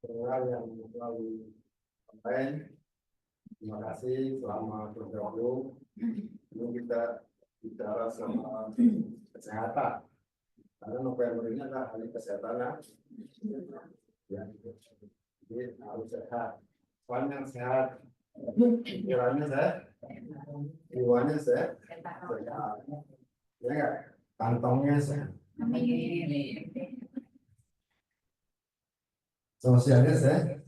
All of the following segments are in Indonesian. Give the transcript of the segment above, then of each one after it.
pendengar yang melalui online. Terima kasih selamat bergabung. Ini kita bicara soal kesehatan. Karena November ini adalah hari kesehatan. Ya, jadi harus sehat. Soalnya yang sehat, pikirannya sehat, jiwanya sehat, ya nggak? Kantongnya sehat, sosialnya sehat.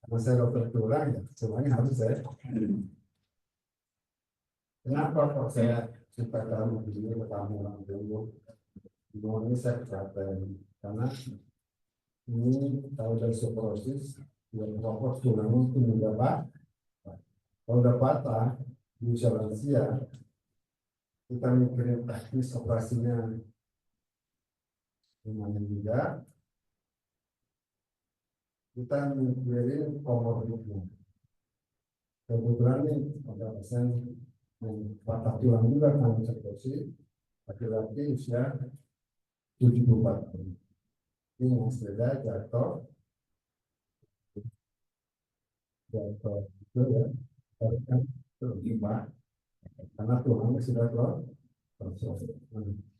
Kalau saya dokter tulang, ya semuanya harus sehat. Kenapa kok saya suka kamu begini, kamu orang dulu? Ini saya perhatikan karena ini kalau dari osteoporosis yang pokok tulang itu mudah patah. Kalau udah patah di usia lansia, kita mikirin teknis operasinya gimana juga, kita mikirin komorbidnya. Kebetulan nih ada pasien yang patah tulang juga karena osteoporosis, laki-laki usia 74 tahun. Ini yang sepeda jatuh itu ya, kan lima karena tulangnya sudah keluar.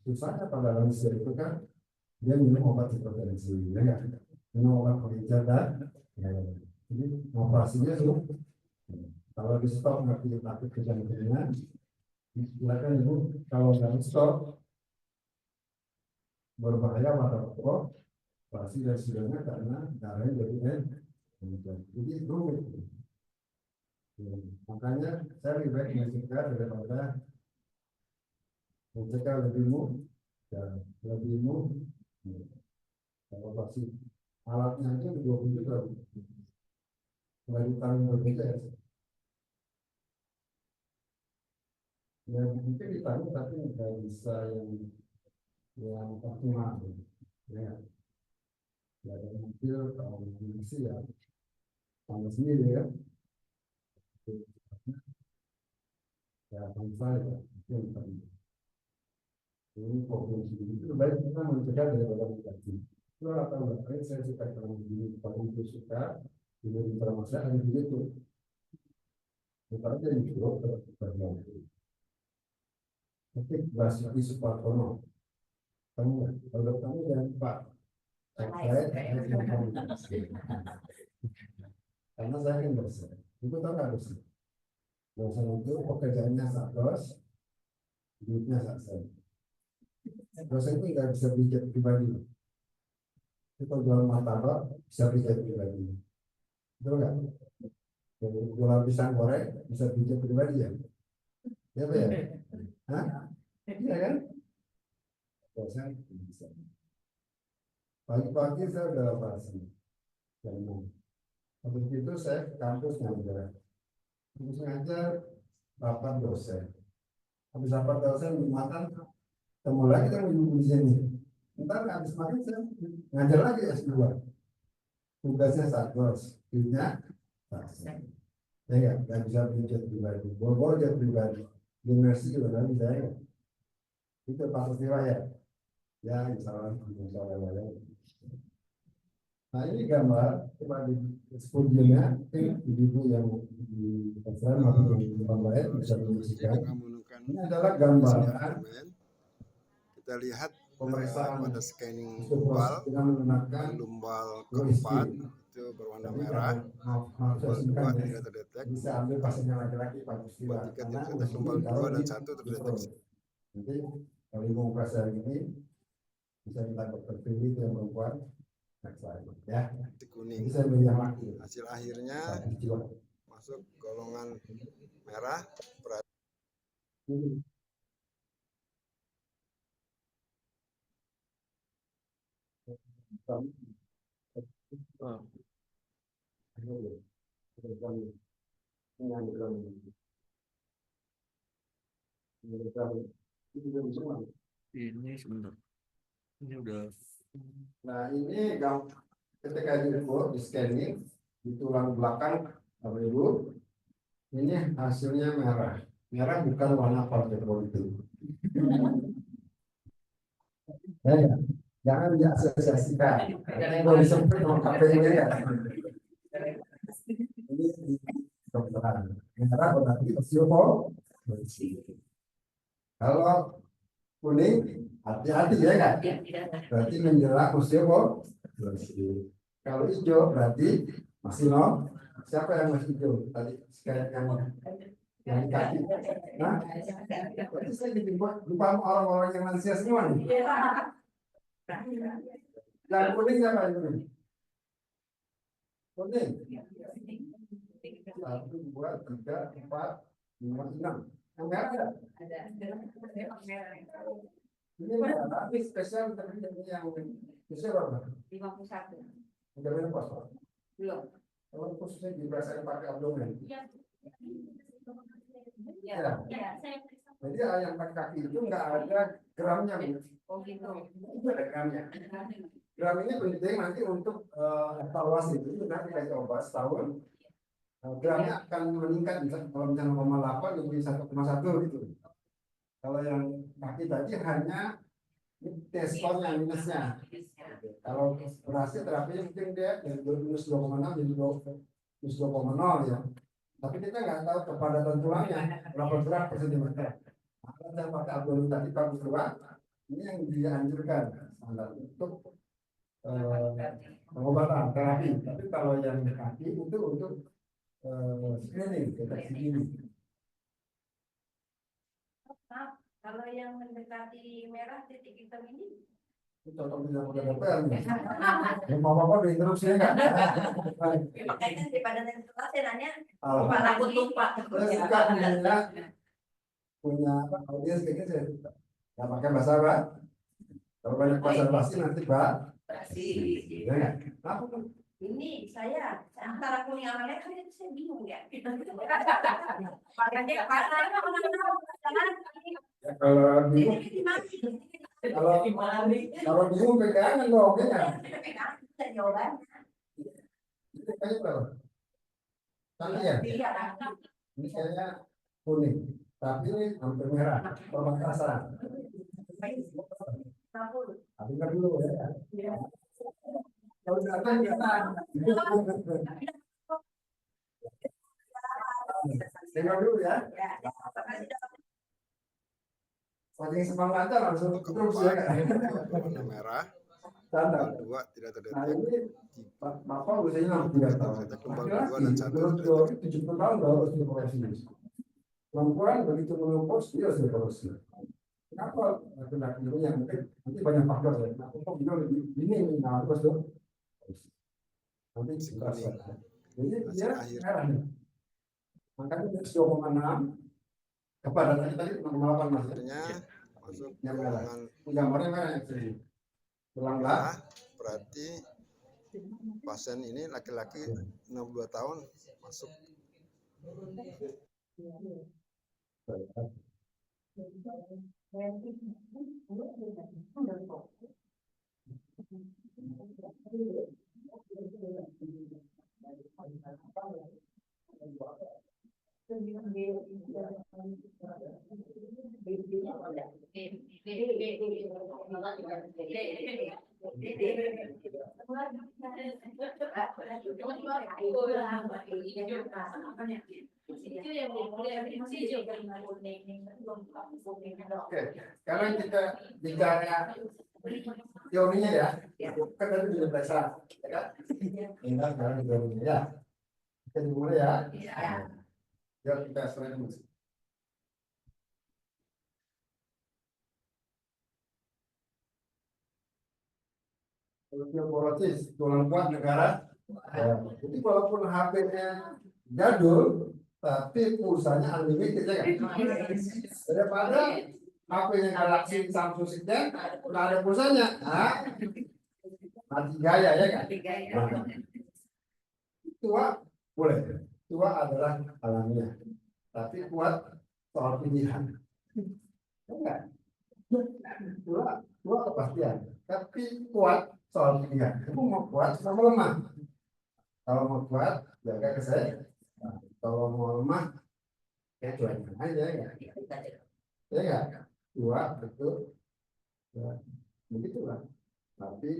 Susahnya pada lansia itu kan dia minum obat hipertensi, ya kan? Minum obat pengencer dan jadi operasinya tuh kalau di stop nanti takut kejadiannya, silakan ibu kalau nggak di stop berbahaya pada pokok operasi dan sebagainya karena darahnya jadi rumit. Makanya saya lebih baik mencegah daripada mencegah lebih kalau pasti alatnya aja 20 juta lagi tanggung berbeda ya mungkin ditanggung tapi nggak bisa yang optimal ya ada mobil kalau sih ya sama sendiri ya bangsa ya ini provinsi itu baik kita mencegah daripada mengganti. Itu apa enggak? Saya suka kalau begini, kalau itu suka, tidak bicara masalah ada begitu. Kita aja di dokter bagian. Tapi bahasa isu Partono, kalau kamu jangan Pak, karena saya kan dosen. Itu tahu nggak dosen? Dosen itu pekerjaannya sakros, duitnya saksen. Dosen itu nggak bisa pijat pribadi. Itu jual martabak bisa pijat pribadi. Betul nggak? Jual pisang goreng bisa pijat pribadi ya? Ya Pak ya? Hah? Iya kan? Dosen bisa. Pagi-pagi saya udah operasi. Habis itu saya ke kampus ngajar. Kampus ngajar rapat dosen. Habis rapat dosen Jumatan ketemu lagi kan di sini. Ntar habis makan saya ngajar lagi S2. Tugasnya sakros, duitnya saksen. Ya nggak bisa pijat pribadi. Bor-bor jet pribadi. Universitas juga nggak bisa ya. Itu patut riwayat. Ya, misalnya Nah ini gambar coba di studinya ibu yang di pasar maupun di tempat lain bisa menyaksikan. Ini adalah gambaran kita lihat pemeriksaan pada scanning lumbal keempat itu berwarna merah, lumbal 2 tidak terdeteksi, bisa ambil pasiennya laki-laki lumbal 3 tidak terdeteksi, lumbal 2 dan 1 terdeteksi. Nanti kalau ibu operasi ini bisa kita dokter pilih yang perempuan ya kuning. Hasil akhirnya masuk golongan merah. Ini sebentar. Ini udah. Nah ini ketika di scanning di tulang belakang ibu, ini hasilnya merah. Merah bukan warna partai politik. Jangan diasosiasikan. Kalau disebut sama KPU ya. Ini kedokteran. Merah berarti osteoporosis. Kalau kuning hati-hati ya kan? Berarti menjelang osteoporosis. Kalau hijau berarti masih no. Siapa yang masih hijau tadi? Sekali yang di kaki. Nah, berarti saya jadi lupa orang-orang yang lansia semua nih. Yang kuning siapa yang kuning? Kuning. 1, 2, 3, 4, 5, 6. Yang merah ada? Ini merah, tapi spesial tapi ini yang spesial berapa? 51. Udah menopause, Pak? Belum. Kalau khususnya dirasain pakai abdomen. Ya. Jadi yang pakai kaki itu nggak ada gramnya, Bu. Oh gitu. Itu ada gramnya. Gram ini penting nanti untuk evaluasi itu nanti kita coba setahun. Gramnya akan meningkat bisa kalau misalnya 0,8 jadi 1,1 gitu. Kalau yang kaki tadi hanya tes skornya minusnya. Kalau berhasil terapi mungkin dia dari minus 2,6 jadi minus 2,0 ya. Tapi kita nggak tahu kepadatan tulangnya berapa berat per sentimeter. Kalau yang pakai abdomen tadi 42, ini yang dianjurkan standar untuk pengobatan terapi. Tapi kalau yang kaki itu untuk screening deteksi dini. Kalau yang mendekati merah titik hitam ini Cocok dengan DPR nih. Bapak-bapak diinterupsi ya kan? makanya daripada nanti saya nanya Alhamdulillah. Pak takut lupa. Saya suka punya audiens kayak gitu. Nggak pakai bahasa apa? Kalau banyak bahasa basi nanti Pak. Ya nggak? Apa tuh? Ini saya antara kuning sama merah itu saya bingung ya. Makanya Ya, kalau bingung, kalau bingung pegangan dong, ya. Itu kayak berapa? Tadi ya, ini kayaknya kuning, tapi ini hampir merah, perbatasan. Tapi nggak dulu ya. Kalau datang. Tengok dulu ya. Saking semangatnya langsung terus ya kan. Warna merah. Standar. Dua tidak Nah terdetek. ini Bapak usianya 63 tahun. Kembali 2 dan 1 Laki-laki 70 tahun baru osteoporosis. Perempuan begitu menopause dia osteoporosis. Kenapa laki-laki ini yang mungkin nanti banyak faktor ya. Nah, kok dia lebih ini nah terus tuh. Nanti terasa. Jadi dia merah nih. Makanya dia 2,6 kepadatan tadi 0,8 Mas. akhirnya masuk Yang merah. golongan Gambarnya merah ya. Ulang merah. Berarti pasien ini laki-laki 62 tahun masuk. Oke, sekarang kita bicara teorinya ya. Kan tadi sudah biasa, ya kan? Kita sekarang teorinya ya. Kita dimulai ya. Yuk kita serahkan musik. Osteoporosis, tulang kuat negara. Jadi walaupun HP-nya jadul, tapi pulsanya unlimited ya kan? Daripada HP-nya Galaxy Samsung sekian, nggak ada pulsanya, nah, mati gaya ya kan? Tua boleh, tua adalah alamiah, tapi kuat soal pilihan. Enggak, tua kepastian, tapi kuat soal pilihan. Kamu mau kuat sama lemah. Kalau mau kuat, jaga kesehatan. Kalau mau lemah, kayak cuaca aja ya. Ya enggak? Tua betul. Ya, begitulah. Tapi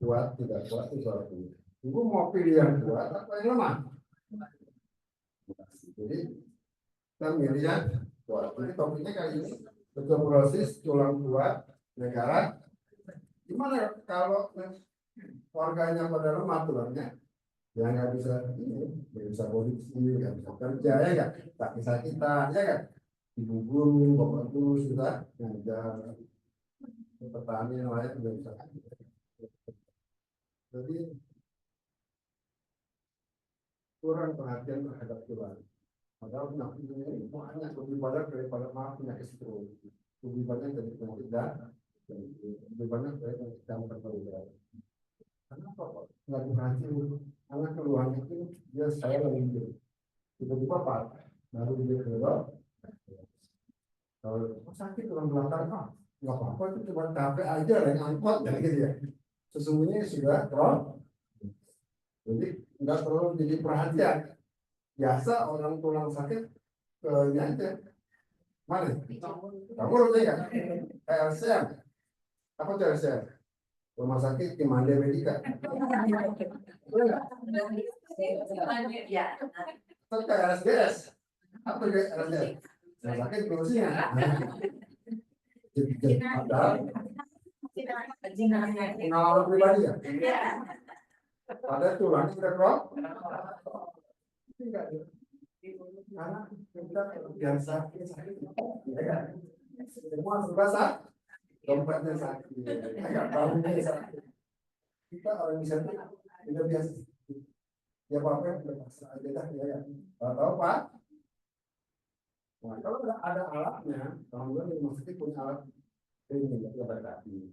kuat tidak kuat itu suatu. Ibu mau pilih yang kuat apa yang lemah? Jadi kita milih yang kuat. Jadi topiknya kali ini osteoporosis tulang kuat negara. Gimana kalau organnya pada lemah tulangnya? Ya nggak bisa ini, nggak bisa produksi, nggak bisa kerja ya nggak, sakit-sakitan ya kan? Ibu guru, bapak guru sudah ngajar, petani yang lain nggak bisa. Jadi kurang perhatian terhadap tulang. Padahal penyakit ini banyak, lebih banyak daripada penyakit stroke, lebih banyak dari penyakit dan lebih banyak dari penyakit kanker payudara. Kenapa kok nggak diperhatiin? Karena keluhan itu dia saya lagi gitu. Tiba-tiba Pak, baru dia keluar. Kalau sakit tulang belakang Pak, nggak apa-apa itu cuma capek aja naik angkot ya gitu ya. Sesungguhnya sudah jadi nggak perlu jadi perhatian. Biasa orang tulang sakit ke ini aja. Mana? Kamu harus ya? LCM. Apa tuh LCM? Rumah sakit Kimande Medika. Ya. Terus kayak RSDS. Apa juga RSDS? Rumah sakit kursinya. Padahal pengalaman pribadi ya. Ada tulang sudah krop. Karena kita biasa sakit. Ya kan? Semua serba sakit. Dompetnya sakit, agak bangunnya sakit. Kita orang bisa tidak biasa. Ya apa yang kita pasrah aja dah ya. Tahu Pak? Nah, kalau ada alatnya, alhamdulillah rumah sakit punya alat ini ya tadi.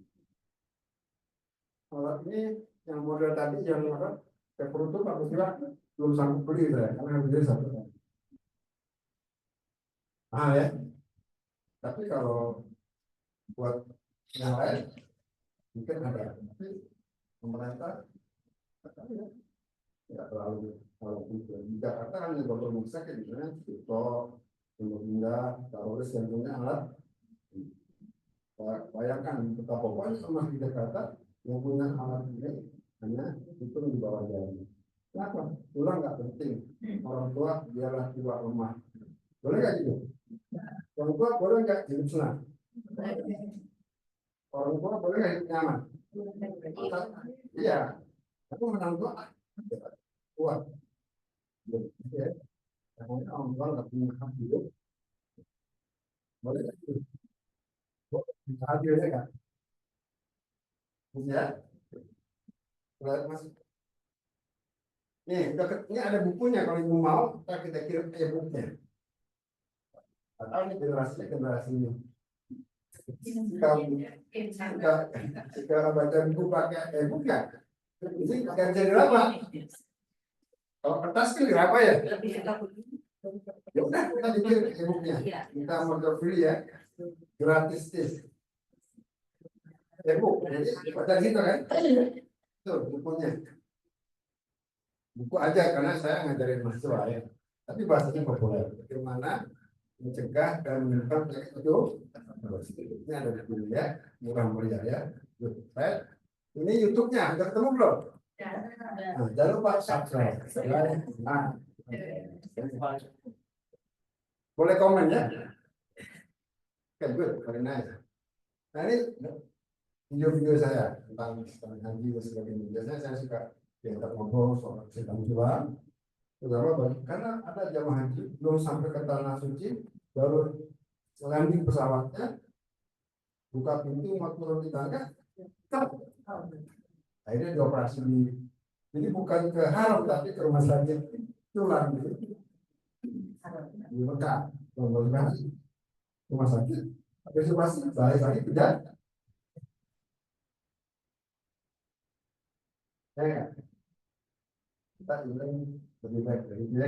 Alat ini yang model tadi yang apa? Perutut aku kira belum sanggup beli saya, karena harganya satu. Ah ya. Tapi kalau buat yang lain mungkin ada, tapi pemerintah tidak terlalu di Jakarta kan yang dokter rumah sakit misalnya itu untuk pindah teroris yang punya alat. Bayangkan betapa banyak rumah di Jakarta yang punya alat ini hanya itu di bawah jari. Kenapa? Tulang nggak penting. Orang tua biarlah tua rumah. Boleh nggak gitu? Orang tua boleh nggak hidup senang? Orang tua boleh nggak hidup nyaman? Iya. Aku menang tua kuat. Ya. Karena orang tua nggak punya hak hidup. Boleh nggak gitu? Bisa adil ya kan? Ya. Mas. Ini ada bukunya kalau ibu mau kita kirim e-booknya. Atau ini generasi ini. Kalau baca buku pakai e-book ya, ini akan jadi apa? Kalau kertas kan berapa ya? Ya udah kita bikin e-booknya. Kita mau beli ya, gratis e-book. Jadi baca gitu kan? Tuh bukunya. Buku aja karena saya ngajarin mahasiswa ya. Tapi bahasanya populer. Bagaimana mencegah dan menekan penyakit itu? Ini ada di buku ya, murah meriah ya. Ini YouTube-nya, udah ketemu belum? Nah, jangan lupa subscribe. Nah, boleh komen ya? Oke, good, very nice. Nah ini video-video saya tentang haji dan sebagainya. Biasanya saya suka diantar ngobrol soal kesehatan jiwa, terutama karena ada jamaah haji belum sampai ke tanah suci, baru landing pesawatnya, buka pintu mau turun di tangga, akhirnya dioperasi jadi bukan ke haram tapi ke rumah sakit tulang di Mekah, rumah sakit, habis operasi balik lagi tidak, ya kita ingin lebih baik dari dia.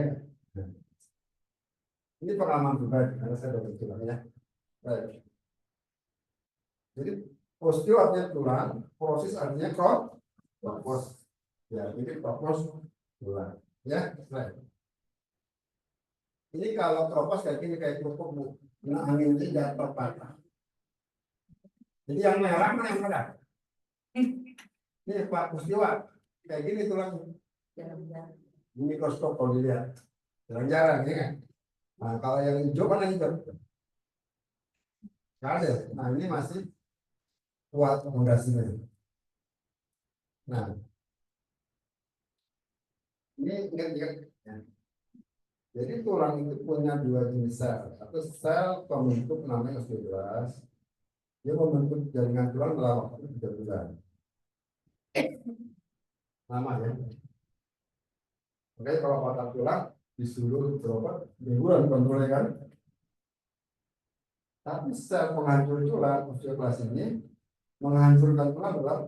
Ini pengalaman pribadi karena saya dokter tulang ya. Baik. Jadi osteo artinya tulang, porosis artinya kropos. Ya, ini kropos tulang. Ya, baik. Ini kalau kropos kayak gini kayak kerupuk bu, nah angin ini jatuh patah. Jadi yang merah mana yang merah? Ini Pak Kustiwa, kayak gini tulangnya. Ini mikroskop kalau dilihat, jarang-jarang ya kan. Nah, kalau yang hijau mana hijau? Nggak ada. Nah, ini masih kuat fondasinya. Nah, ini ingat-ingat. Ya. Jadi tulang itu punya dua jenis sel. Satu sel pembentuk namanya osteoblas. Dia membentuk jaringan tulang dalam waktu 3 bulan. Lama ya. Oke, kalau patah tulang disuruh berobat mingguan kontrolnya kan. Tapi sel penghancur tulang osteoblas ini menghancurkan tulang dalam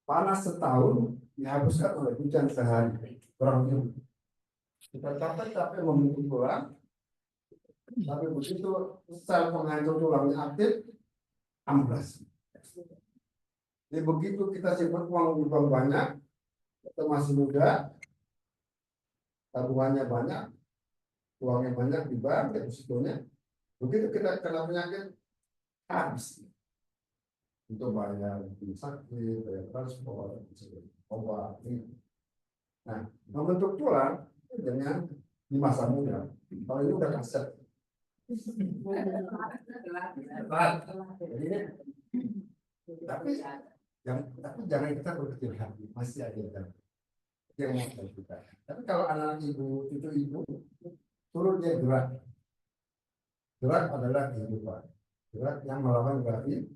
panas setahun dihapuskan oleh hujan sehari. Kurang lebih. Kita capek-capek membentuk tulang, tapi begitu sel penghancur tulangnya aktif, amblas. Jadi begitu kita simpan uang banyak, kita masih muda, tabungannya banyak, uangnya banyak di bank, depositonya. Begitu kita kena penyakit, habis untuk bayar rumah sakit, bayar transport, obat. Nah, membentuk tulang dengan di masa muda. Kalau ini udah kaset. Tapi jangan kita berkecil hati, masih ada yang mau kita. Tapi kalau anak ibu, cucu ibu, suruh dia gerak. Gerak adalah kehidupan. Gerak yang melawan gravitasi.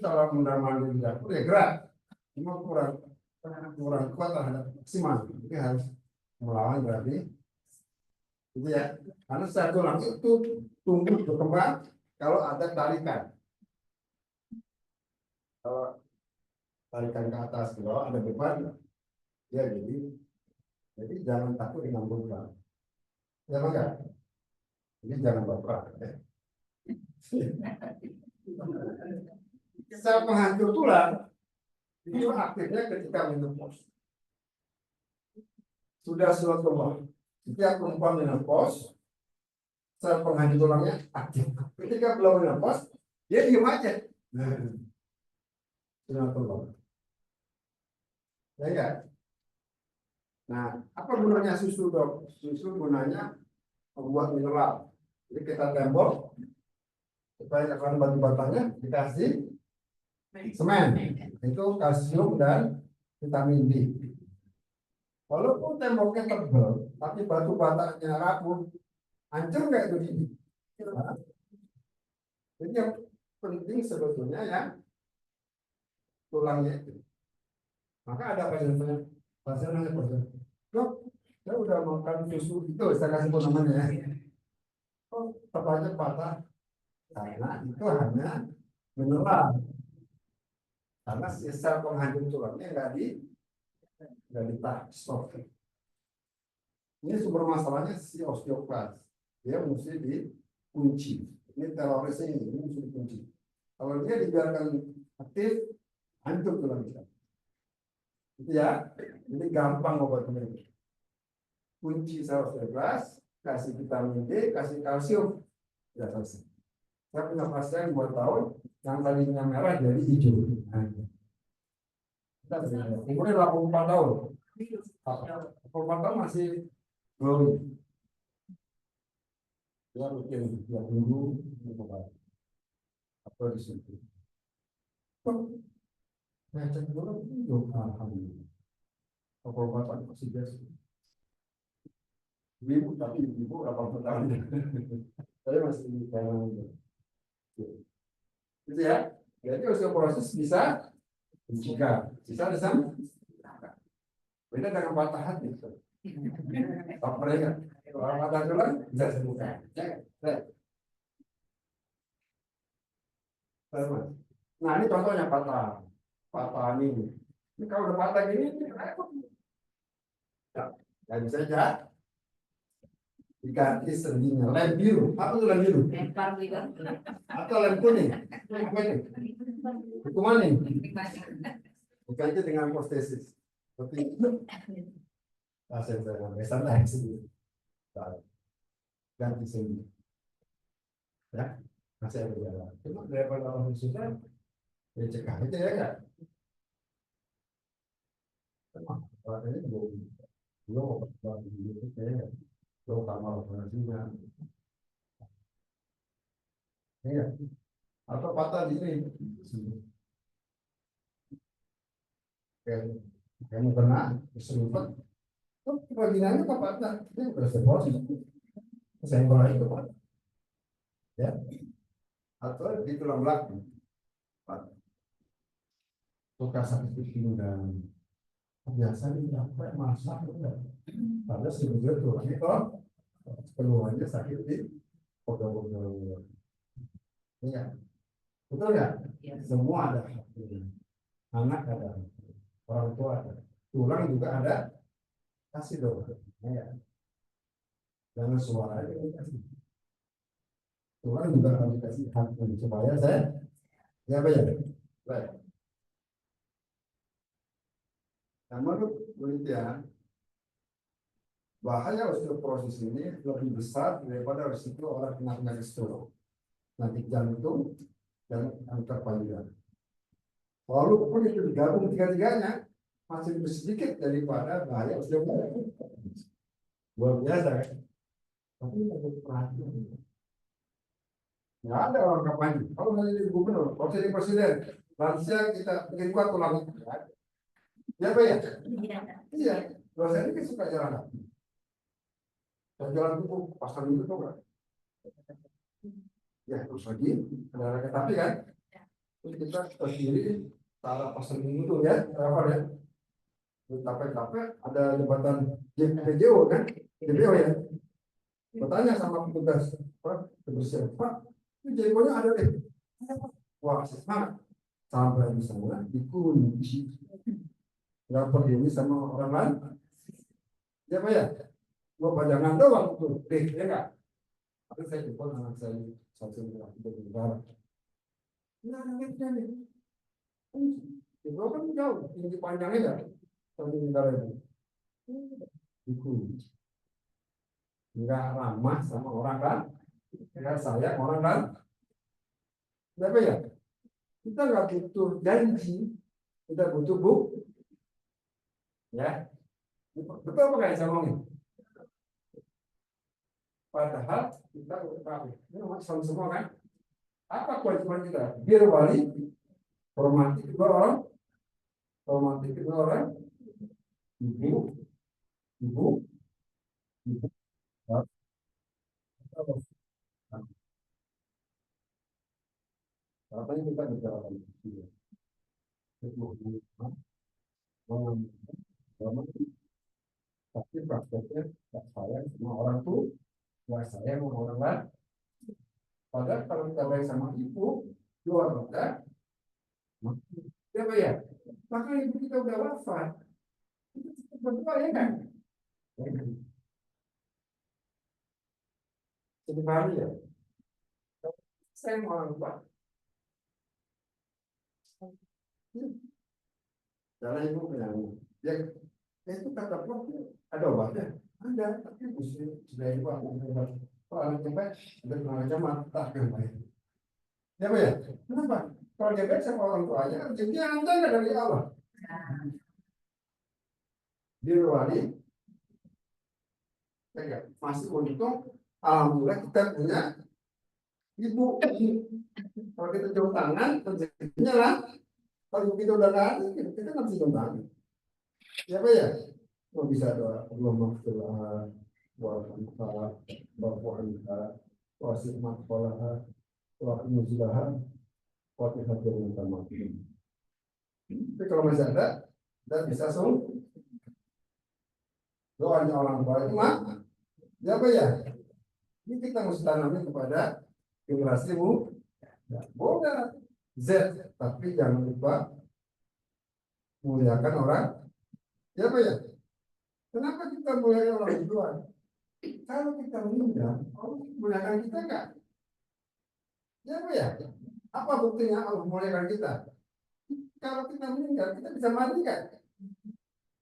Kalau mandi di dapur ya gerak. Cuma kurang kuat terhadap maksimal. Jadi harus melawan gravitasi. Gitu ya. Karena secara tulang itu tumbuh berkembang kalau ada tarikan. Kalau tarikan ke atas ke bawah ada beban, ya jadi jangan takut dengan beban. Ya enggak? Jadi jangan baper. Ya. Sel penghancur tulang itu aktifnya ketika menopause. Sudah suatu waktu, setiap perempuan menopause, sel penghancur tulangnya aktif. Ketika belum menopause, dia diam aja. Ya enggak? Nah, apa gunanya susu dok? Susu gunanya membuat mineral. Jadi kita tembok supaya akan batu-batanya dikasih semen. Itu kalsium dan vitamin D. Walaupun temboknya tebal, tapi batu batanya rapuh, hancur nggak itu gini? Nah, jadi yang penting sebetulnya ya tulangnya itu. Maka ada pasien nanya dok, saya udah makan susu itu, saya kasih namanya ya. Oh, tetap aja patah karena itu hanya mineral. Karena sel penghancur tulangnya nggak ditahan stop. Ini sumber masalahnya si osteoplas. Dia mesti dikunci. Ini teroris ini mesti dikunci. Kalau dia dibiarkan aktif, hancur tulangnya. Itu ya, ini gampang obatnya. Kunci sel osteoplas, kasih vitamin D, kasih kalsium, ya selesai. Saya punya pasien 2 tahun, yang tadinya merah jadi hijau. Umurnya 84 tahun. 84 tahun masih glowing. Ya rutin tiap minggu apa di situ. Ngecek dulu, alhamdulillah. 84 tahun masih biasa. Ibu tapi ibu 80 tahun. Saya masih kayak gitu ya. Jadi osteoporosis bisa jika bisa disam. Beda dengan patah hati. Apa mereka? Kalau patah tulang bisa sembuhkan. Nah ini contohnya patah ini. Ini kalau udah patah gini, ya bisa aja diganti sendinya lem biru. Apa itu lem biru? Atau lem kuning? Apa itu? Hukuman ini? Diganti dengan prostesis. Seperti pasien saya biasa naik sendiri. Ganti sendi. Ya. masih ada jalan. Cuma daripada orang susah, ya cegah aja ya kan. Kalau ini belum belum kayak belum kamar operasinya, ya. Atau patah di sini, kayak mau kena keseruput, tuh baginannya apa patah? Itu udah sepos, senggol itu pak, ya. Atau di tulang belakang, tukar sakit pinggang. Biasa nih apa masak udah, pada sebetulnya tuh itu keluhannya sakit di pegel-pegel, ya. Betul ya? Semua ada haknya. Anak ada, orang tua ada, tulang juga ada, kasih dong. Ya. Jangan suara aja kasih. Tulang juga harus kasih hak supaya saya, ya apa ya? Baik. Nah, menurut penelitian, bahaya osteoporosis ini lebih besar daripada risiko orang kena penyakit stroke, penyakit jantung, dan kanker payudara. Walaupun itu digabung tiga-tiganya, masih lebih sedikit daripada bahaya osteoporosis. Luar biasa kan? Tapi tidak perhatian. Nggak ada orang kampanye. Kalau saya jadi gubernur, kalau jadi presiden, lansia kita bikin kuat tulang itu. Ya apa ya? Iya. Kalau saya ini suka jalan kaki. Saya jalan itu pasang itu tuh kan. Ya terus lagi ada tapi kan. Terus kita ke kiri, arah pasang itu ya, apa ya? Capek-capek ada jembatan JPJO kan? JPO ya. Bertanya sama petugas, Pak, kebersihan, Pak, ini JPO-nya ada deh. Wah, semangat. Sampai di sana dikunci. Nggak peduli sama orang lain. Ya Pak ya? Gua pajangan doang tuh, deh, ya nggak? Tapi saya telepon anak saya satu lagi dari negara. Nah, anaknya nih. Itu kan jauh, tinggi panjangnya ya, satu negara itu. Dikunci. Nggak ramah sama orang kan? Nggak sayang orang kan? Ya Pak ya? Kita nggak butuh janji, kita butuh bukti. Ya, betul apa kayak saya ngomongin? Padahal kita udah tahu, ini sama semua kan? Apa kewajiban kita? Biar wali, hormati kedua orang, ibu, ibu, ibu. Apa yang kita bicarakan? Tapi prakteknya tak sayang sama orang tuh, nggak sayang sama orang lain. Padahal kalau kita baik sama ibu, keluarga, siapa ya? Maka ibu kita udah wafat, kita berdoa ya kan? Setiap hari ya. Saya mau orang tua. Karena ibu bilang, ya itu kata dokter ada obatnya, ada, tapi mesti sudah ibu aku obat. Kalau anak diabetes, ada macam mata yang baik. Ya Pak ya? Kenapa? Kalau diabetes sama orang tuanya, jadi anda nggak dari Allah. Di wali, ya, masih untung, alhamdulillah kita punya ibu. Kalau kita jauh tangan, rezekinya lah. Kalau kita udah nggak ada, kita nggak bisa jauh tangan. Ya Pak ya? Mau bisa doa, Allah maghfirlah, wa anha, wa anha, wa sihmat qolaha, wa nuzilaha, wa tihadir minta maafin. Tapi kalau masih ada, dan bisa doanya orang tua itu mah, ya Pak ya? Ini kita mesti tanamnya kepada generasimu. Ya, boleh Z, tapi jangan lupa muliakan orang. Ya Pak ya? Kenapa kita muliakan orang tua? Kalau kita meninggal, Allah muliakan kita enggak? Ya Pak ya? Apa buktinya Allah muliakan kita? Kalau kita meninggal, kita bisa mati kan?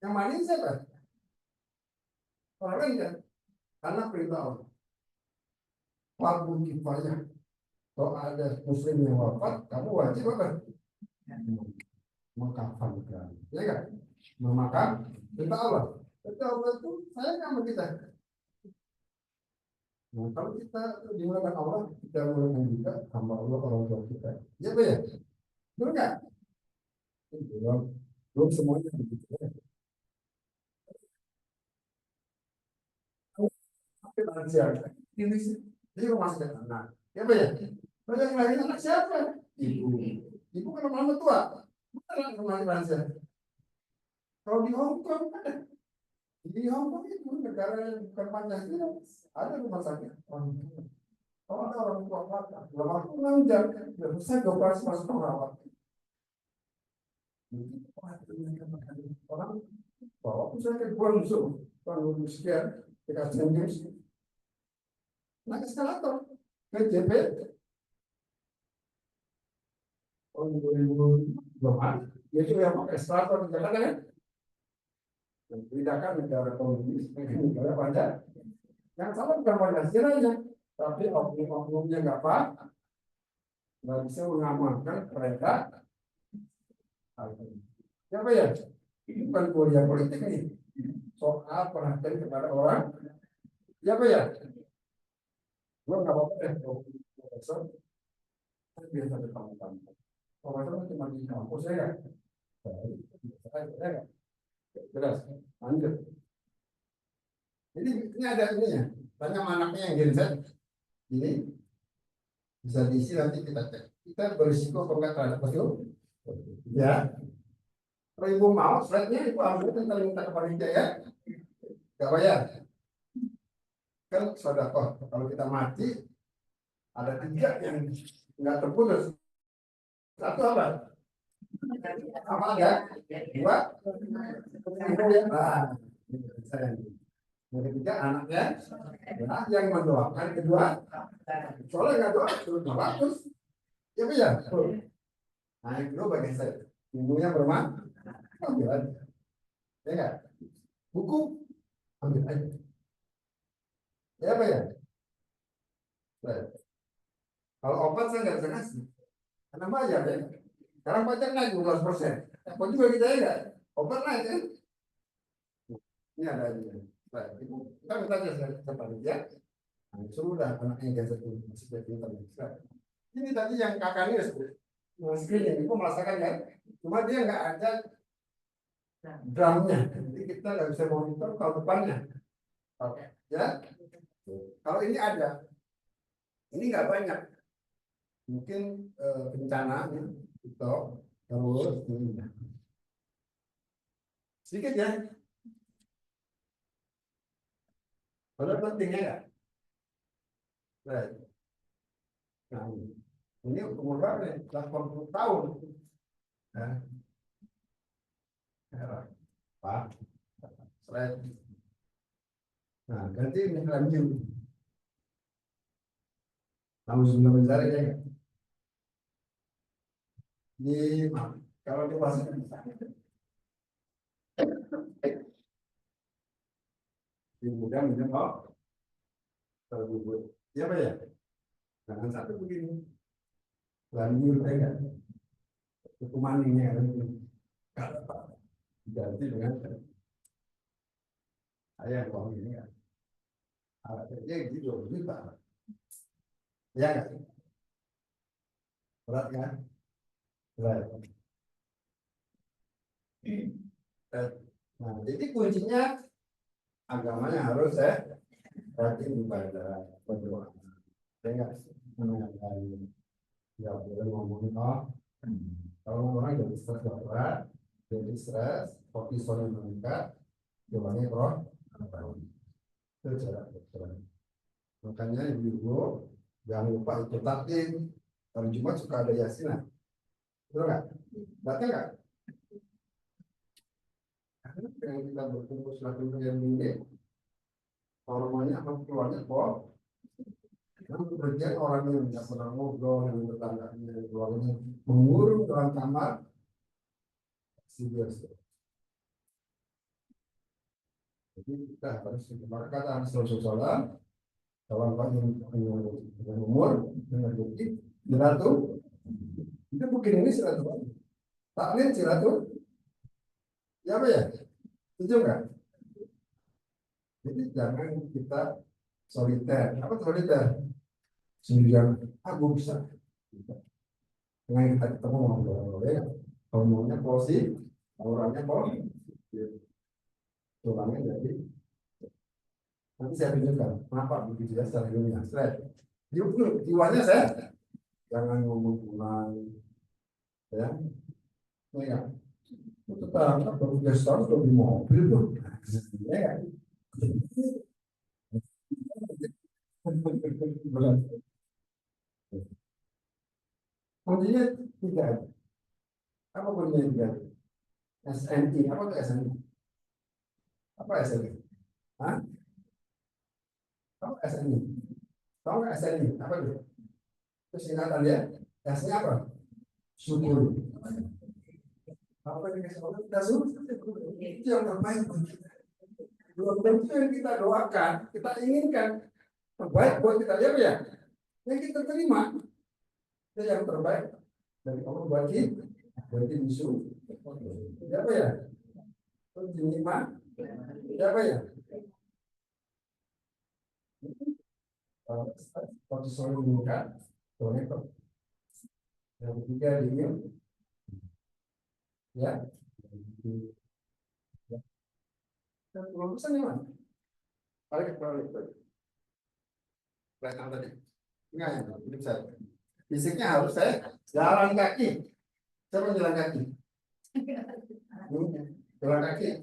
Yang mati siapa? Orang lain kan? Karena perintah Allah. Fardu kifayah. Kalau ada muslim yang wafat, kamu wajib apa? Mengkafankan, ya kan? Memakan kita Allah. Kita Allah itu sayang sama kita. Nah, kalau kita dimulakan Allah, kita mulakan juga hamba Allah orang tua kita. Ya, Pak ya? Betul nggak? Belum, belum semuanya begitu. Ya. Tapi lansia, ini sih, ini rumah sakit anak. Ya, Pak ya? Kalau yang lain anak siapa? Ibu. Ibu kan orang tua. Bukan rumah lansia. Kalau di Hong Kong ada. Di Hong Kong itu negara yang bukan Pancasila, ada rumah sakit. Kalau ada orang tua mata, dalam waktu 6 jam, sudah selesai dioperasi masuk perawat. Orang bawa saya ke Guangzhou, tahun sekian, dikasih jenis, naik eskalator ke JP, tahun 2000, itu yang pakai eskalator di Jakarta kan? Bedakan negara komunis dengan negara Pancasila. Yang salah bukan Pancasilanya, tapi oknum-oknumnya nggak bisa mengamankan mereka. Siapa ya? Ini bukan kuliah politik nih. Soal perhatian kepada orang. Siapa ya? Gua nggak apa-apa deh. Profesor, saya biasa bertamu-tamu. Profesor cuma di kampus ya kan? Ya kan? Jelas, lanjut. Jadi ini ada ini ya. Tanya anaknya yang genset. Ini bisa diisi nanti kita cek. Kita berisiko apa enggak terhadap itu? Ya. Kalau ibu mau, slide-nya ibu ambil tinggal minta ke panitia ya. Gak bayar. Kan sedekah. Kalau kita mati, ada 3 yang nggak terputus. Satu apa? Apa ya? 2. Nah, saya. Yang ketiga anaknya, nah, yang mendoakan. Kedua, soalnya nggak doa terus bagus. Ya ya. Nah yang kedua bagi saya, ibunya berman, ambil aja. Ya nggak? Buku, ambil aja. Ya apa ya? Baik. Kalau obat saya nggak bisa ngasih, karena bayar ya. Sekarang pajak naik 12%. Apa juga kita ya nggak? Obat naik kan? Ini ada aja. Baik, ibu, kita minta aja ya. Nah, sudah anaknya yang satu masih jadi internet. Ini tadi yang kakaknya screening, itu merasakan kan? Cuma dia nggak ada drumnya, jadi kita nggak bisa monitor tahun depannya. Oke, ya. Kalau ini ada, ini nggak banyak. Mungkin bencana itu terus ini. Sedikit ya. Padahal pentingnya nggak? Baik. Nah, ini umur berapa nih? 80 tahun. Nah, Pak, slide. Nah, ganti ini lanjut. Kamu sudah mencari ya? Di kalau di pasar di mudah minum terbubur. Siapa ya? Jangan satu begini. Lanjut ya kan? Hukuman ini ya. Kalau Pak diganti dengan saya uang ini ya. Alatnya gitu Pak. Ya kan? Berat kan? Berat. Nah, jadi kuncinya agamanya harus rajin ibadah, berdoa. Saya mengenai ya boleh ngomongin kalau orang jadi stres berat, jadi stres, kortisolnya meningkat, jawabannya itu cara dokter. Makanya ibu-ibu jangan lupa ikut taklim. Hari Jumat suka ada yasinan, betul nggak? Baca nggak? Karena dengan kita berkumpul selama yang ini, hormonnya apa keluarnya kok? Yang kemudian orang yang tidak pernah ngobrol, yang bertangganya, keluarganya mengurung dalam kamar, biasa. Jadi kita harus kata Rasulullah, Kawan Pak yang umur dengan bukti silaturahmi itu mungkin ini silaturahmi. Taklim silaturahmi. Ya apa ya? Setuju nggak? Jadi jangan kita soliter. Apa soliter? Sendirian. Aku bisa. Dengan kita ketemu ngobrol ya. Ngomongnya positif, orangnya positif. Tulangnya jadi. Nanti saya tunjukkan kenapa begitu ya secara ilmiah. Yuk, jiwanya saya jangan ngomong pulang, ya. Ya, tetangga baru gestar tuh di mobil tuh, ya. Kuncinya tiga. Apa kuncinya tiga? SNI, apa itu SNI? Apa SNI? Hah? Tahu SNI? Tahu nggak SNI? Apa itu? Terus singkatan dia, S-nya apa? Syukur. Apa yang dikasih Allah? Kita syukur. Itu yang terbaik buat kita. Belum tentu yang kita doakan, kita inginkan terbaik buat kita. Ya, yang kita terima itu yang terbaik dari Allah buat kita. Berarti musuh. Ya, ya. Terus terima. Ya, ya. Kortisol meningkat, yang ketiga dingin, ya, dan pesan yang mana? Balik tadi, enggak ya, hidup saya. Fisiknya harus saya jalan kaki. Siapa jalan kaki? Jalan kaki.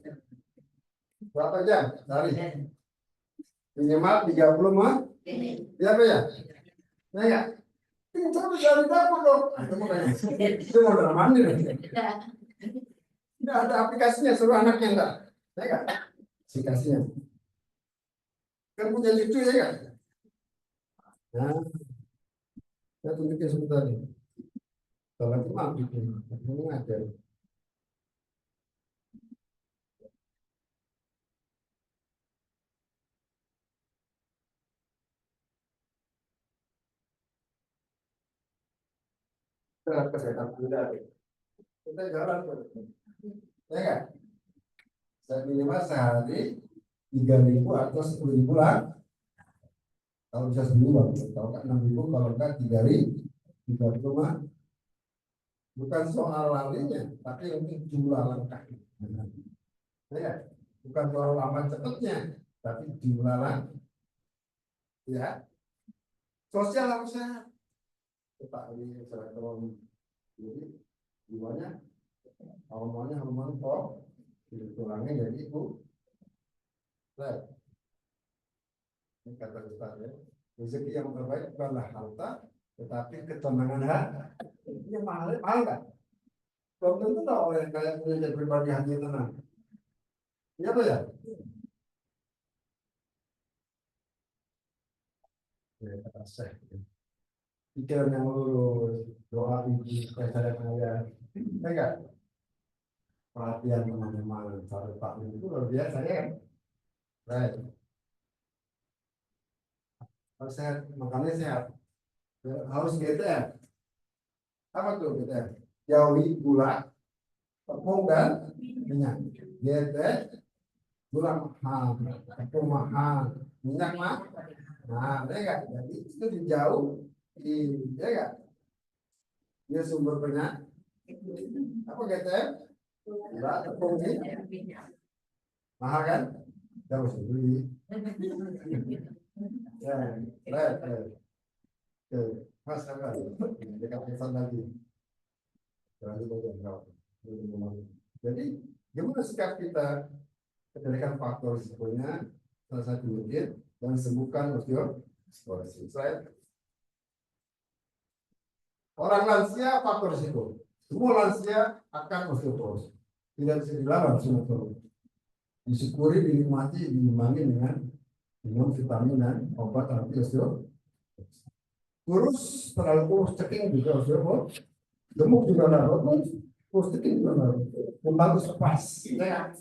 Berapa jam? Sehari. Minimal 30 mah. Ya apa ya? Ya enggak? Itu dari dapur dong. Itu mau dalam mandi. Tidak ada aplikasinya, suruh anaknya enggak. Ya enggak? Aplikasinya. Kan punya cucu ya enggak? Nah, saya tunjukin sebentar nih. Kalau itu mah ini aja. Kesehatan kuda. Kita jalan ya kan? Minimal sehari 3.000 atau 10.000 lah. Kalau bisa seminggu, kalau kan 6.000, kalau enggak 3.000 mah. Bukan soal larinya, tapi untuk jumlah langkah. Ya, bukan soal lama cepatnya, tapi jumlah langkah. Ya, sosial harus sehat. Kita ini silaturahmi. Jadi jiwanya hormon tulangnya jadi itu. Ini kata Ustaz ya. Rezeki yang terbaik bukanlah harta, tetapi ketenangan hati. Ini mahal nggak? Belum tentu tahu orang kayak punya pribadi hati tenang. Iya apa ya? Ya kata saya. Pikiran yang lurus, doa tinggi, saya enggak perhatian teman-teman, satu Pak itu luar biasa ya kan? Right. Harus sehat, makannya sehat. Harus GTM. Apa tuh GTM? Jauhi gula, tepung dan minyak. GTM, gula mahal, tepung mahal, minyak mahal. Nah, ya enggak? Jadi itu dijauh. Ya enggak? Dia sumber penyakit. Apa GTM? Gula, tepung, mahal kan? Kita mesti beli. Ya, baik. Mas apa? Dekat pesan lagi. Jadi, gimana sikap kita kendalikan faktor risikonya? Salah satu diet dan sembuhkan osteoporosis. Orang lansia faktor risiko. Semua lansia akan osteoporosis. Tidak bisa dilawan semua. Disyukuri, dinikmati, diimbangi dengan minum vitamin dan obat anti osteoporosis. Kurus, terlalu kurus ceking juga osteoporosis. Gemuk juga kurus ceking juga bagus pas. Ya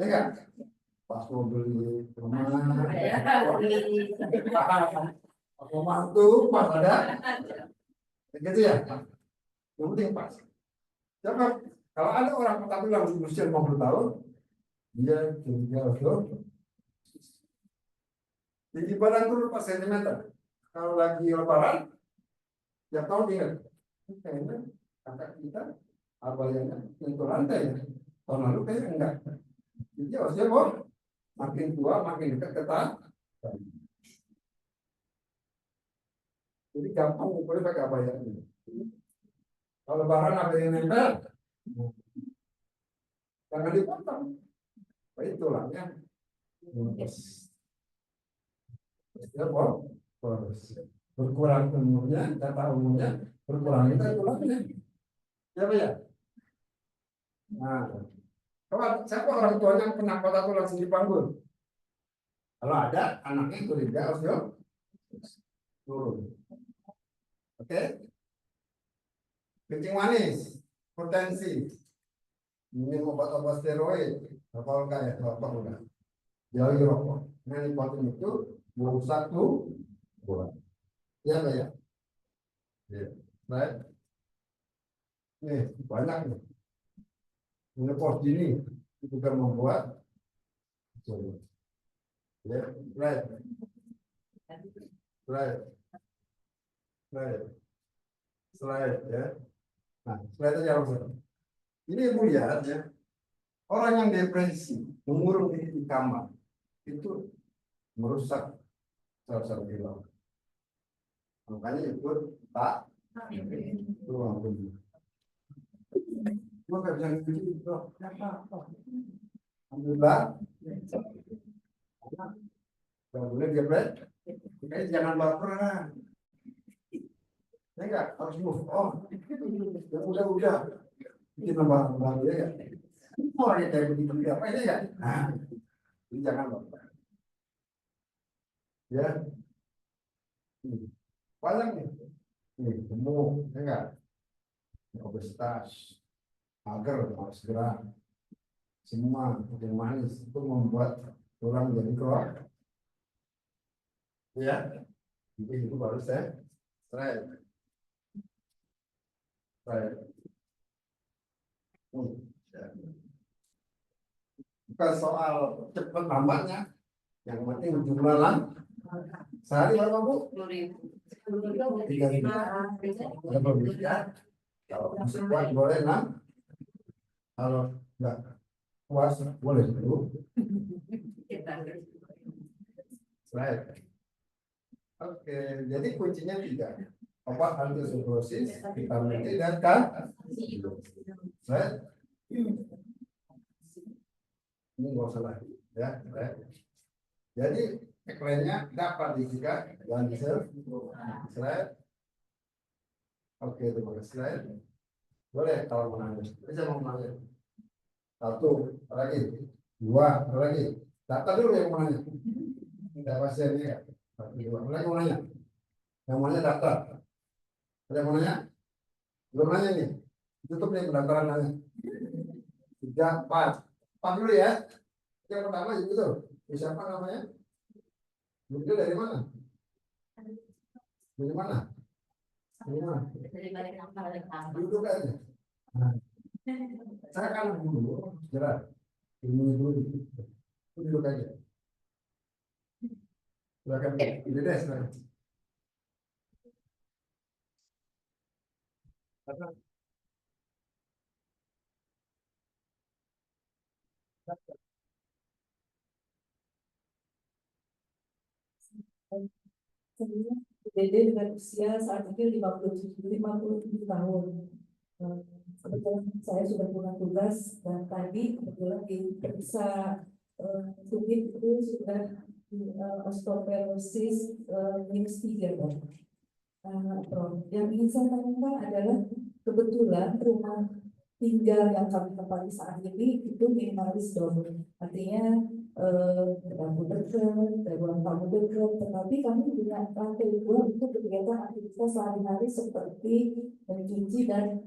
kan? pas mau beli rumah, Ya. pas mau mantu, pas ada, gitu ya. Yang penting pas. Coba kalau ada orang kota bilang usia 50 tahun, dia tinggal tinggi badan turun 4 cm. Kalau lagi lebaran, tiap tahun ingat, kayaknya kakak kita abalnya nyentuh lantai ya. Tahun lalu kayaknya enggak. Jadi usia kok makin tua makin dekat ke tanah. Jadi gampang ukurnya pakai abaya. Kalau lebaran ada yang nempel, jangan dipotong. Baik tulangnya. Ya, berkurang umurnya, kata umurnya, berkurang kita tulangnya. Siapa ya? Nah, siapa orang tuanya yang pernah patah tulang langsung dipanggul? Kalau ada, anaknya itu tidak harus turun. Oke? Kencing manis, potensi, minum obat-obat steroid, apa enggak ya? Apa enggak? Jauhi rokok. Nah, nikotin itu 21 bulan. Ya, Pak ya? Ya. Baik. Nih, banyak nih. Menopause dini itu juga membuat ya, right, right, right, slide ya. Nah, slide aja langsung. Ini ibu lihat ya, orang yang depresi, mengurung diri di kamar, itu merusak sel-sel hilang. Makanya ikut tak ruang tubuh. Gua nggak bisa ngikutin itu. Alhamdulillah. Kalau boleh depresi, jangan baperan. Ya enggak, harus move on. Ya udah. Bikin nambah ya. Mau ya kayak begitu apa ini ya? Nah, ini jangan baper. Ya. Banyak nih. Nih, gemuk, ya enggak? Obesitas, mager, malas gerak. Semua yang manis itu membuat tulang jadi keluar. Ya. Jadi itu baru saya straight. Bukan soal cepat lambatnya, yang penting jumlah sehari berapa Bu? 3.000. Berapa Bu? Kalau masih kuat boleh 6. Kalau enggak puas boleh 10. Right. Oke, jadi kuncinya 3. Obat antisiklosis, vitamin D dan right. Ini nggak usah lagi ya. Jadi eklennya dapat disikat dan slide. Oke, terima kasih. Boleh kalau mau nanya, bisa mau nanya. 1 lagi, 2 lagi. Data dulu yang mau nanya. Tidak pasiennya ya. 1, 2 lagi mau nanya. Yang mau nanya daftar. Ada mau nanya? Belum nanya nih. Tutup nih pendaftaran nanya. 3, 4. 4 dulu ya. Yang pertama itu tuh. Siapa namanya? Itu dari mana? Dari mana? Dari mana? Duduk aja. Nah, saya kan dulu, jelas. Ini dulu. Duduk aja. Silakan. Ini deh, silakan. BD dengan usia saat ini 57 tahun. Kebetulan saya sudah punya tugas dan tadi kebetulan diperiksa kulit itu sudah osteoporosis -3. Yang ingin saya tanyakan adalah kebetulan rumah tinggal yang kami tempati saat ini itu minimalis dong. Artinya dapur dekat, ruang tamu dekat, tetapi kami punya lantai 2 untuk kegiatan aktivitas sehari-hari seperti mencuci dan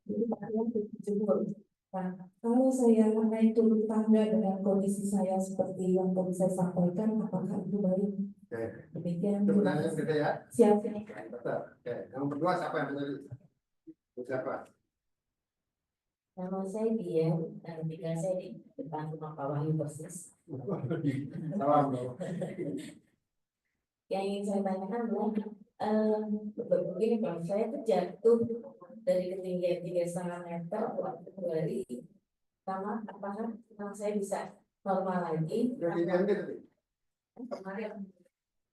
itu pakaian jemur. Nah, kalau saya naik turun tangga dengan kondisi saya seperti yang tadi saya sampaikan, apakah itu baik? Oke. Demikian. Itu pertanyaan gede ya. Siap. Betul. Oke. Yang kedua siapa yang menjadi? Siapa? Nama saya Dian, dan tinggal saya di depan rumah Pak Wahyu persis. Salam bro. Yang ingin saya tanyakan adalah, begini Pak, saya tuh jatuh dari ketinggian 3,5 meter waktu kembali. Pertama, apakah saya bisa normal lagi? Ketinggian gitu. Kemarin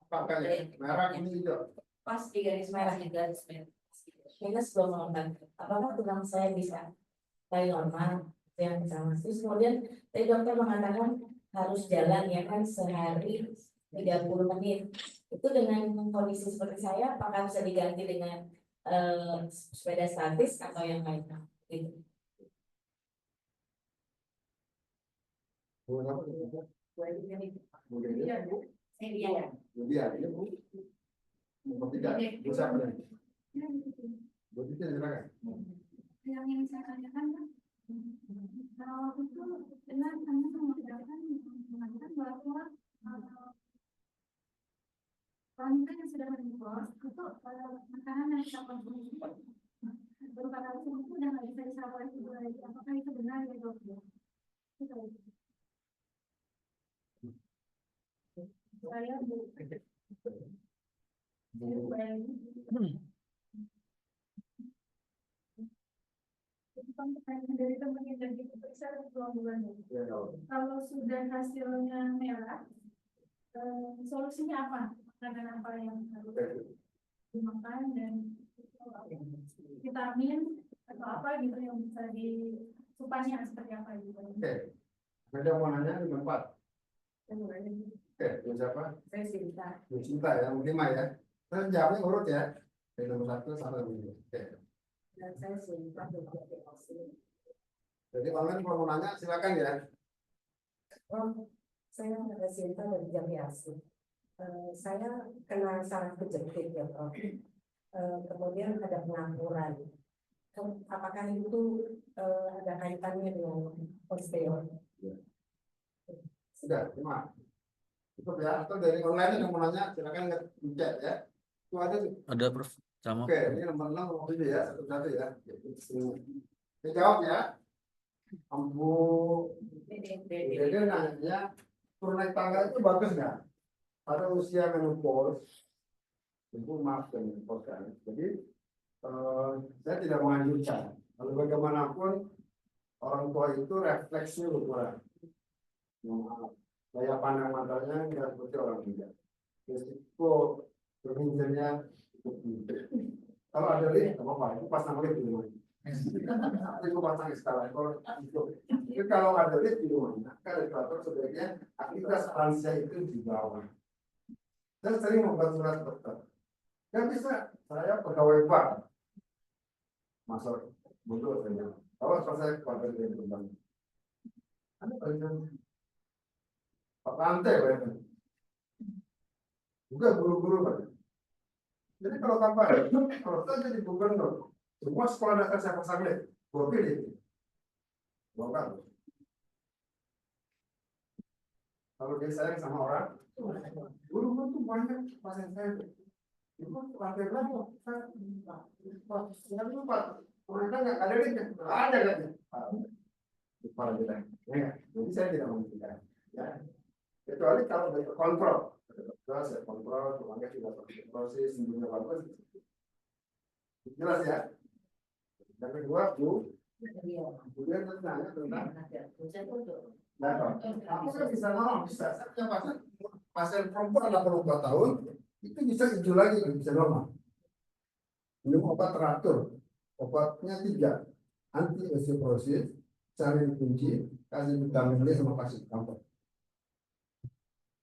Apakah ya? Merah ini hijau. pas di garis merah, minus 20 apakah tulang saya bisa kembali normal? Itu yang pertama. Terus kemudian tadi dokter mengatakan harus jalan ya kan sehari 30 menit. Itu dengan kondisi seperti saya, apakah bisa diganti dengan sepeda statis atau yang lain? Gitu. Iya, Bu. Iya. Kemudian ini bu. Nomor 3. Bu siapa nih? Bu Titi silakan. Yang ingin saya tanyakan kan, kalau itu benar kami mengatakan bahwa wanita yang sudah menopause itu makanan yang kita konsumsi berupa kalsium itu udah nggak bisa diserap oleh tubuh lagi. Apakah itu benar ya dok? Saya bu. Dari teman yang jadi periksa 2 bulan. Kalau sudah hasilnya merah, solusinya apa? Makanan apa yang harus dimakan dan vitamin atau apa gitu yang bisa supaya seperti apa gitu. Oke. Ada mau nanya nomor 4. Oke, Bu siapa? Saya Sinta. Bu Cinta ya, nomor 5 ya. Terus jawabnya urut ya. Dari nomor 1 sampai nomor 5. Oke. Dan saya Sinta dari PLC. Jadi online kalau mau nanya silakan ya. Saya ada Sinta dari Jamiasi. Saya kena saraf kejepit ya Prof. Kemudian ada pengaturan. Apakah itu ada kaitannya dengan osteo? Sudah, terima. Cukup ya. Atau dari online yang mau nanya silakan ngechat ya. Itu ada tuh. Ada Prof. Sama. Oke, ini nomor 6 nomor 7 ya, satu-satu ya. Oke, jawab ya. Ambu Dede nanya, turun naik tangga itu bagus nggak? Pada usia menopause, ibu maaf ya menopause kan. Jadi saya tidak menganjurkan. Kalau bagaimanapun orang tua itu refleksnya berkurang. Daya pandang matanya nggak seperti orang muda. Risiko berminjamnya cukup tinggi. Kalau ada lift, apa-apa, itu pasang lift di rumah. Itu pasang eskalator. Kalau ada lift di rumahnya, eskalator sebaiknya aktivitas lansia itu di bawah. Dan sering membuat surat dokter. Kan bisa, saya pegawai bank. Masuk, bodoh saya. Kalau selesai keluarga dari bank. Ada banyak. Pak lantai banyak. Juga guru-guru banyak. Jadi kalau kapan, kalau saya jadi gubernur, semua sekolah dasar saya pasang lift, gue pilih. Bongkar. Kalau dia sayang sama orang, guru-guru tuh banyak pasien saya. Ibu lantai berapa? Saya lupa. Mereka nggak ada liftnya, nggak ada kan? Kepala kita. Ya, jadi saya tidak menghentikan. Ya, kecuali kalau dari kontrol. Saya kontrol, rumahnya sudah proses, sembuhnya bagus. Jelas ya. Yang kedua, Bu, kemudian nanya tentang aku kan bisa nolong, bisa. Saya punya pasien perempuan 84 tahun, itu bisa hijau lagi, bisa normal. Minum obat teratur, obatnya 3, anti osteoporosis, cari kunci, kasih vitamin D sama kasih kampak.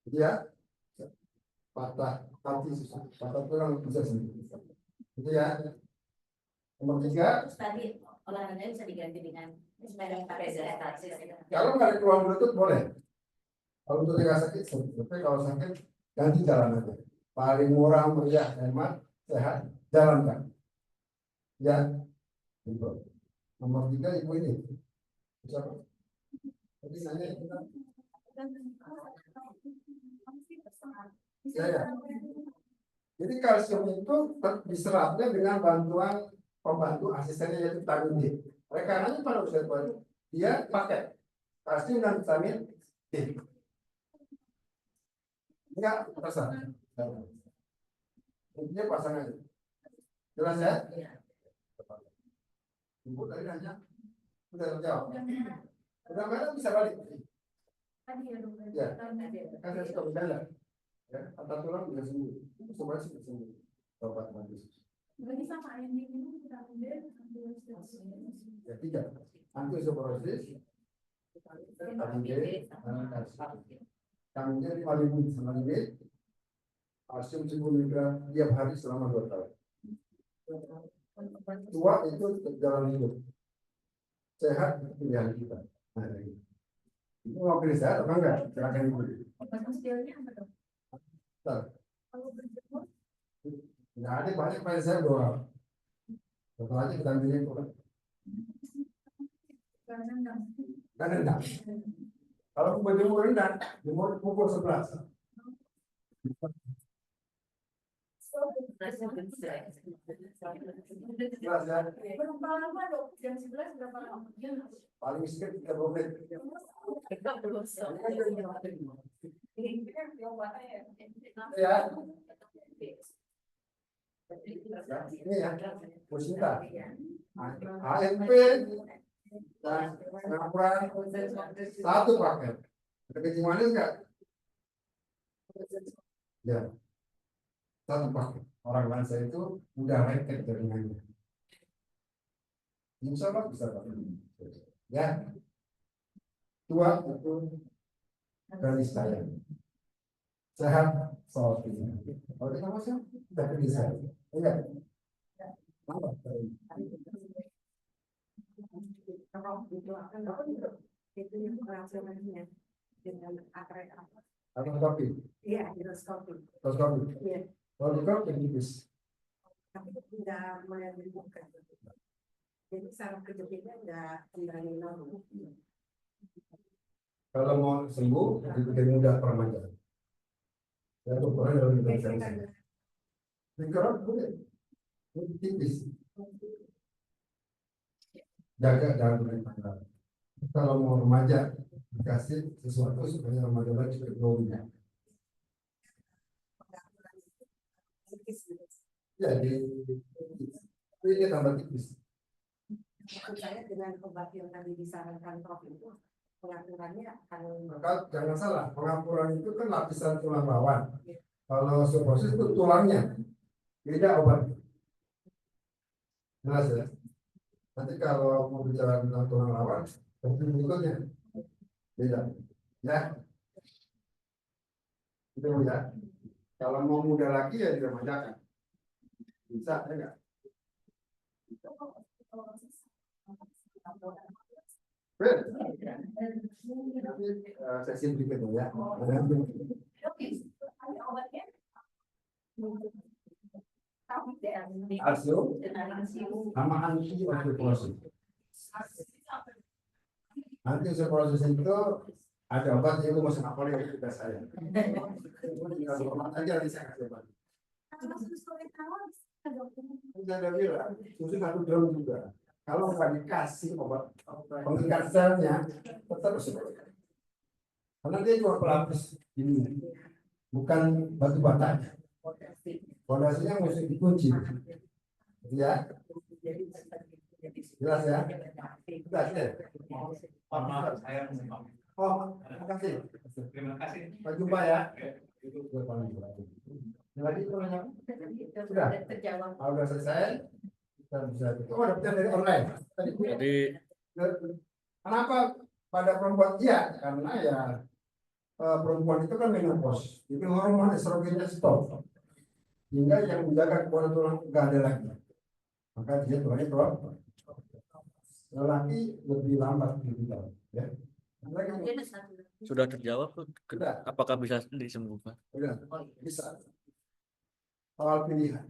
Jadi ya, patah hati susah, patah tulang bisa sendiri. Jadi ya, nomor 3. Tadi olahraganya bisa diganti dengan sepeda statis. Kalau nggak ada keluar lutut boleh. Kalau untuk tidak sakit, tapi kalau sakit ganti jalan aja. Paling murah, meriah, hemat, sehat, jalankan. Ya, gitu. Nomor 3 ibu ini. Siapa? Tadi nanya kita. Ya, ya. Jadi kalsium itu diserapnya dengan bantuan pembantu asistennya yaitu vitamin D. Oleh karenanya pada usia tua dia pakai kalsium dan vitamin D. Enggak terasa. Intinya pasangan. Jelas ya? Ibu tadi nanya, sudah terjawab. Udah mana bisa balik? Tadi ya dokter. Ya. Kan saya suka berjalan. Ya, patah tulang bisa sembuh. Semua sih bisa sembuh. Obat bagus. Berarti sama yang ini kita ambil Ya, 3. Antiosteoporosis, vitamin D, dan kalsium. Kaminya 5.000 sama ini. Kalsium 10 mg tiap hari selama 2 tahun. Tua itu jalan hidup. Sehat itu pilihan kita. Nah, ini. Itu mau pilih sehat apa enggak? Silakan ibu. Nggak ada banyak pada saya doang. Betul aja kita ambilin kok. Kan rendah. Kalau berjemur rendah, jemur pukul 11. Jelas ya? berapa lama dok? Jam 11 berapa lama? Paling sedikit 30 menit. Ya. Ini ya, Musita. AMP dan pengampuran 1 paket. Ada kencing manis nggak? Ya. 1 paket. Orang lansia itu udah lengket jaringannya. Insya Allah bisa pakai. Ya. Tua itu garis saya. Sehat soal ini. Kalau kita masuk, udah pilih saya. Enggak. Apa? Atau kopi. Iya, endoskopi. Terus kopi. Iya. Kalau di kopi tipis. Tapi tidak menyembuhkan. Jadi saraf kejepitnya tidak kembali normal. Kalau mau sembuh, dibikin mudah permajaan. Ya, ukuran yang lebih besar. Dikerok boleh. Ini tipis. Jaga jangan berlebihan. Kalau mau remaja, dikasih sesuatu supaya remaja lagi juga growing. Jadi ini tambah tipis. Maksud saya dengan obat yang tadi disarankan Prof itu pengaturannya akan Maka jangan salah, pengampuran itu kan lapisan tulang rawan. Kalau osteoporosis itu tulangnya, beda obat. Jelas ya. Nanti kalau mau bicara tentang tulang rawan, tentu berikutnya beda. Ya, itu ya. Kalau mau muda lagi ya diremajakan. Bisa, ya enggak? Sesi berikutnya ya. Kalsium sama antiosteoporosis. Antiosteoporosis itu ada obat yang mau apa yang kita saya. Aja bisa kasih obat. Sudah ada bilang, susu 1 drum juga. Kalau nggak dikasih obat pengikat selnya, tetap osteoporosis. Karena dia cuma pelapis ini, bukan batu batanya. Fondasinya mesti dikunci. Ya. Jelas ya? Jelas ya? Oh, terima kasih. Terima kasih. Sampai jumpa ya. Lagi pertanyaan? Sudah? Terjawab. Kalau sudah selesai, kita bisa. Oh, dapatnya dari online. Tadi Kenapa pada perempuan? Iya, karena ya perempuan itu kan menopause. Jadi hormon estrogennya stop. Hingga yang menjaga kekuatan tulang nggak ada lagi. Maka dia tulangnya keluar. Lelaki lebih lambat lebih lama. Ya. sudah terjawab, Sudah. apakah bisa disembuhkan? Udah, bisa. Soal pilihan.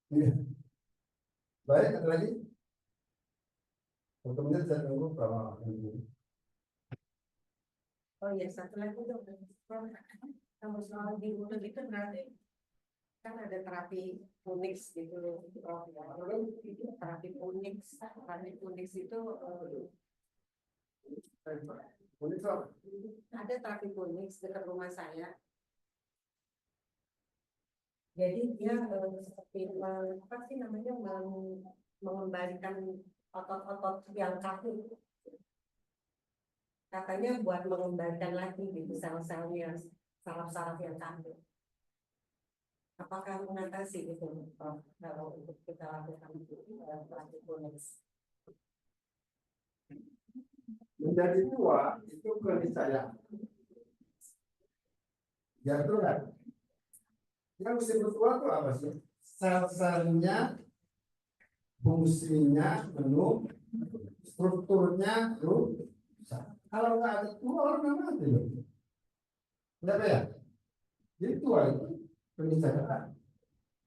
Iya. Baik, ada lagi? Kemudian saya tunggu kalau Oh iya, satu lagi dong. Kalau soal di mulut itu berarti kan ada terapi Punix gitu loh, Prof. Terapi Punix itu ada terapi Punix dekat rumah saya. Jadi dia seperti apa sih namanya mengembalikan otot-otot yang kaku. Katanya buat mengembalikan lagi gitu sel-selnya, saraf-saraf yang kaku. Apakah mengatasi itu kalau untuk kita lakukan terapi Punix? menjadi tua itu keniscayaan. Ya betul kan? Yang disebut tua itu apa sih? Sel-selnya, fungsinya penuh, strukturnya rusak. Kalau nggak ada tua orang nggak mati loh. Kenapa ya? Jadi tua itu keniscayaan.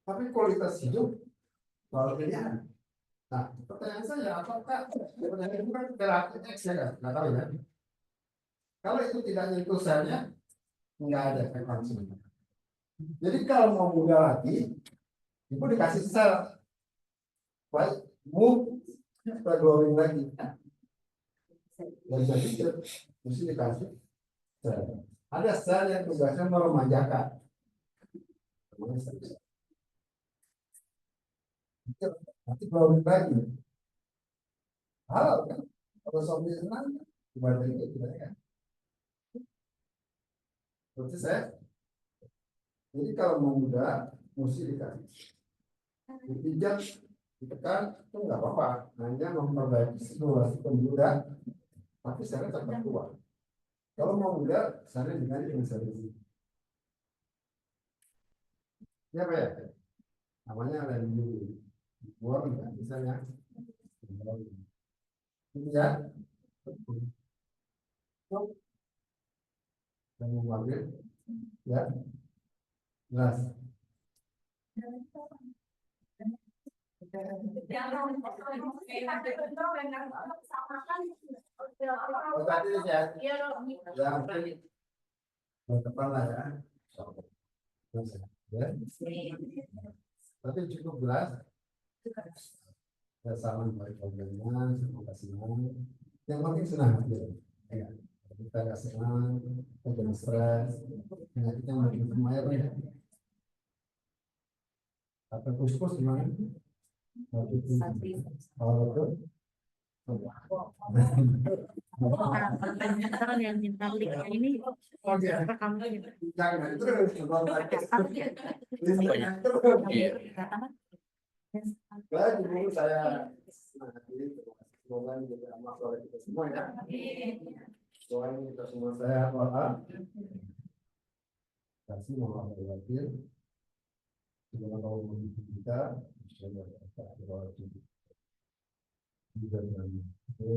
Tapi kualitas hidup soal pilihan. Nah, pertanyaan saya, apakah sebenarnya itu kan terapi X ya kan? Nggak tahu ya. Kalau itu tidak nyentuh selnya, nggak ada efek langsung. Jadi kalau mau muda lagi, ibu dikasih sel, baik move, supaya glowing lagi. Dan saya pikir, mesti dikasih sel. Ada sel yang tugasnya meremajakan. Nanti glowing lagi. Halo kan? Kalau suami senang, gimana itu tidak kan? Berarti saya, jadi kalau mau muda, mesti dikasih. Dipijat, ditekan, itu nggak apa-apa. Hanya memperbaiki situasi pemuda, tapi saya tetap tua. Kalau mau muda, saya diganti dengan solusi. Ya Pak ya? Namanya ada di luar, misalnya. Ini ya. Dan memanggil, ya. Jelas. Oh, tadi ya. Ya, mungkin depan lah ya. Ya. Tapi cukup jelas. Ya, salam baik orangnya, terima kasih. Yang penting senang aja. Ya. Kita nggak senang, kita jadi stres, penyakitnya makin lumayan ya. Apa kus-kus gimana? Oh, betul. Pertanyaan yang minta linknya ini rekam Jangan terus. Iya. Baik, dulu saya semoga menjadi amal soleh kita semua ya. Doain kita semua sehat walafiat. Kasih mohon khawatir. Segala kaum kita juga dengan itu.